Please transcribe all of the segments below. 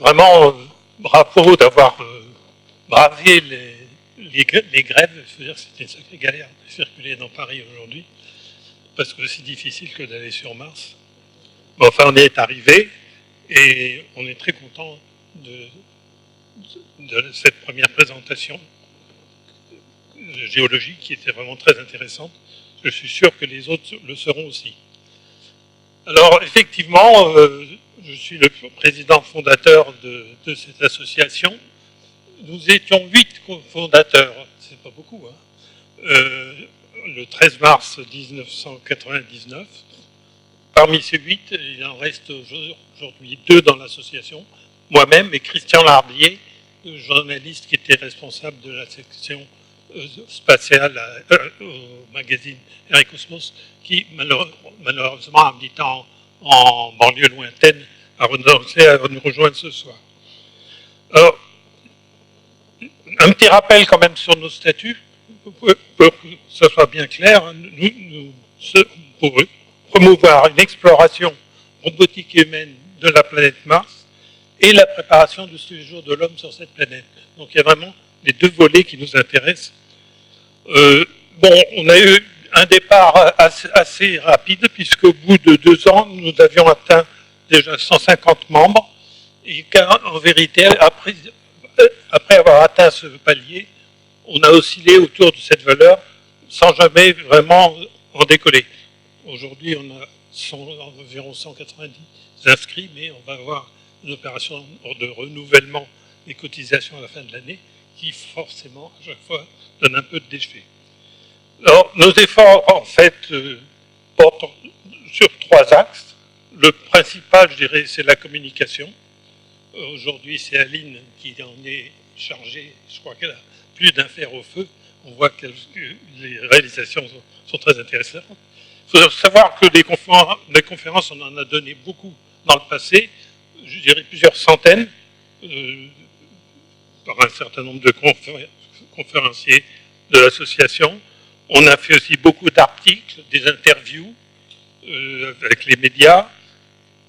vraiment, bravo d'avoir bravé les grèves. Je veux dire, c'était une sacrée galère de circuler dans Paris aujourd'hui, parce que c'est difficile que d'aller sur Mars. Mais enfin, on y est arrivé, et on est très content de cette première présentation géologique qui était vraiment très intéressante. Je suis sûr que les autres le seront aussi. Alors, effectivement, je suis le président fondateur de cette association. Nous étions 8 fondateurs, c'est pas beaucoup, hein, le 13 mars 1999. Parmi ces 8, il en reste aujourd'hui 2 dans l'association, moi-même et Christian Lardier, journaliste qui était responsable de la section spatiale au magazine Air et Cosmos, qui malheureusement, habitant en banlieue lointaine, a renoncé à nous rejoindre ce soir. Alors, un petit rappel quand même sur nos statuts, pour que ce soit bien clair. Pour promouvoir une exploration robotique et humaine de la planète Mars et la préparation du séjour de l'homme sur cette planète. Donc il y a vraiment les 2 volets qui nous intéressent. Bon, on a eu un départ assez rapide, puisqu'au bout de 2 ans, nous avions atteint déjà 150 membres, et qu'en vérité, après avoir atteint ce palier, on a oscillé autour de cette valeur sans jamais vraiment en décoller. Aujourd'hui, on a environ 190 inscrits, mais on va avoir une opération de renouvellement des cotisations à la fin de l'année qui, forcément, à chaque fois, donne un peu de déchet. Alors, nos efforts, en fait, portent sur 3 axes. Le principal, je dirais, c'est la communication. Aujourd'hui, c'est Aline qui en est chargée. Je crois qu'elle a plus d'un fer au feu. On voit que les réalisations sont très intéressantes. Il faut savoir que des conférences, on en a donné beaucoup dans le passé, je dirais plusieurs centaines, par un certain nombre de conférenciers de l'association. On a fait aussi beaucoup d'articles, des interviews avec les médias.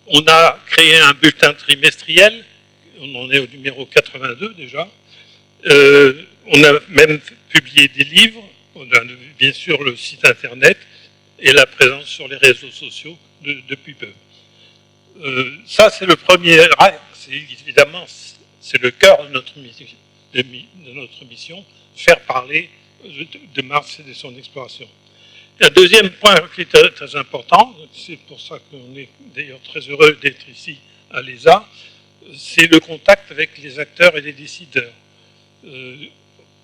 On a créé un bulletin trimestriel, on en est au numéro 82 déjà. On a même publié des livres, on a bien sûr le site internet et la présence sur les réseaux sociaux depuis peu. Ça, c'est le premier axe, évidemment, c'est le cœur de notre mission, faire parler de Mars et de son exploration. Un deuxième point qui est très important, c'est pour ça qu'on est d'ailleurs très heureux d'être ici à l'ESA, c'est le contact avec les acteurs et les décideurs.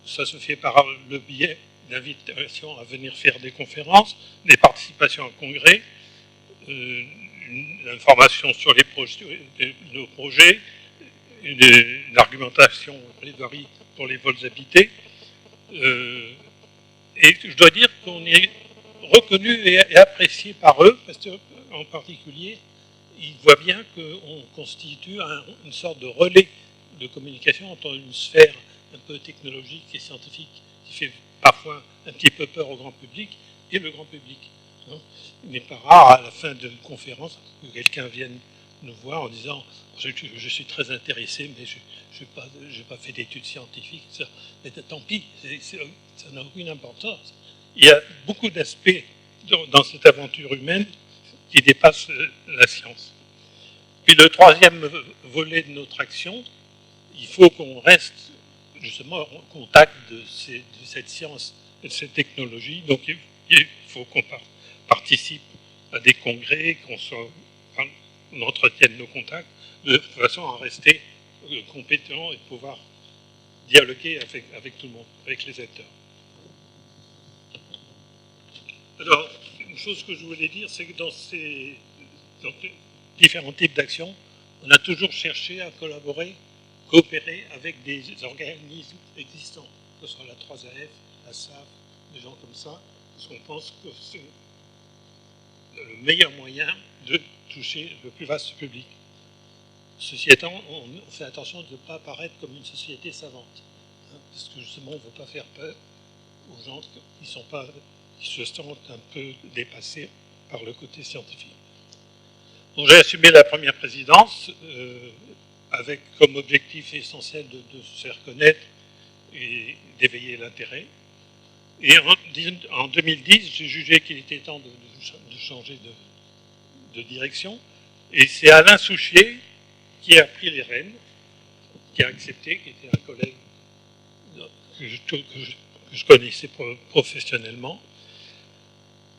Ça se fait par le biais d'invitations à venir faire des conférences, des participations en congrès, une information sur nos projets, une argumentation plaidoirie pour les vols habités. Et je dois dire qu'on est reconnu et apprécié par eux, parce qu'en particulier, ils voient bien qu'on constitue une sorte de relais de communication entre une sphère un peu technologique et scientifique qui fait parfois un petit peu peur au grand public et le grand public. Il n'est pas rare à la fin d'une conférence que quelqu'un vienne nous voir en disant je suis très intéressé, mais je n'ai pas fait d'études scientifiques. Mais tant pis, ça n'a aucune importance. Il y a beaucoup d'aspects dans cette aventure humaine qui dépassent la science. Puis le troisième volet de notre action, il faut qu'on reste justement en contact de cette science et de cette technologie. Donc il faut qu'on participe à des congrès, qu'on entretienne nos contacts, de façon à rester compétent et pouvoir dialoguer avec tout le monde, avec les acteurs. Alors, une chose que je voulais dire, c'est que dans différents types d'actions, on a toujours cherché à coopérer avec des organismes existants, que ce soit la 3AF, la SAF, des gens comme ça, parce qu'on pense que c'est le meilleur moyen de toucher le plus vaste public. Ceci étant, on fait attention de ne pas apparaître comme une société savante, parce que justement, on ne veut pas faire peur aux gens qui se sentent un peu dépassés par le côté scientifique. Donc, j'ai assumé la première présidence avec comme objectif essentiel de se faire connaître et d'éveiller l'intérêt. Et en 2010, j'ai jugé qu'il était temps de changer de direction. Et c'est Alain Souchier qui a pris les rênes, qui a accepté, qui était un collègue que je connaissais professionnellement.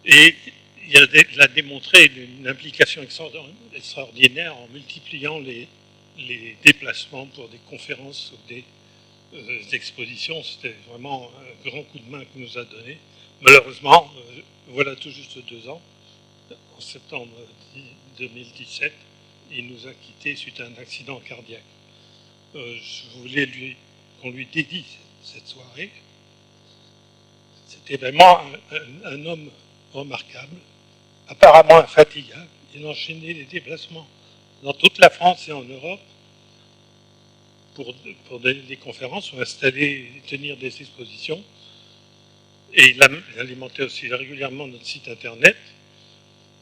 Et il a démontré une implication extraordinaire en multipliant les déplacements pour des conférences ou des expositions. C'était vraiment un grand coup de main qu'il nous a donné. Malheureusement, voilà tout juste 2 ans, en septembre 2017, il nous a quittés suite à un accident cardiaque. Je voulais qu'on lui dédie cette soirée. C'était vraiment un homme remarquable, apparemment infatigable. Il enchaînait les déplacements dans toute la France et en Europe pour donner des conférences ou installer et tenir des expositions. Et il alimentait aussi régulièrement notre site internet.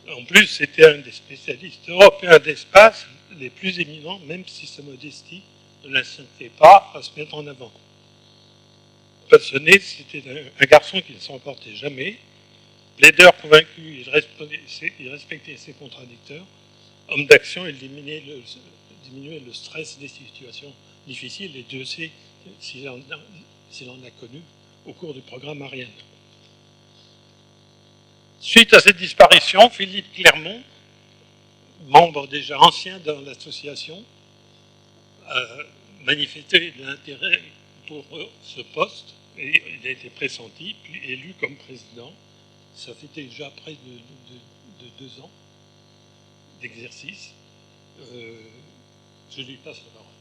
En plus, c'était un des spécialistes européens d'espace les plus éminents, même si sa modestie ne l'incitait pas à se mettre en avant. Passionné, c'était un garçon qui ne s'emportait jamais. Leader convaincu, il respectait ses contradicteurs. Homme d'action, il diminuait le stress des situations difficiles, et Dieu sait s'il en a connu au cours du programme Ariane. Suite à cette disparition, Philippe Clermont, membre déjà ancien de l'association, a manifesté de l'intérêt pour ce poste, et il a été pressenti, puis élu comme président. Ça fait déjà près de 2 ans d'exercice. Je lui passe la parole.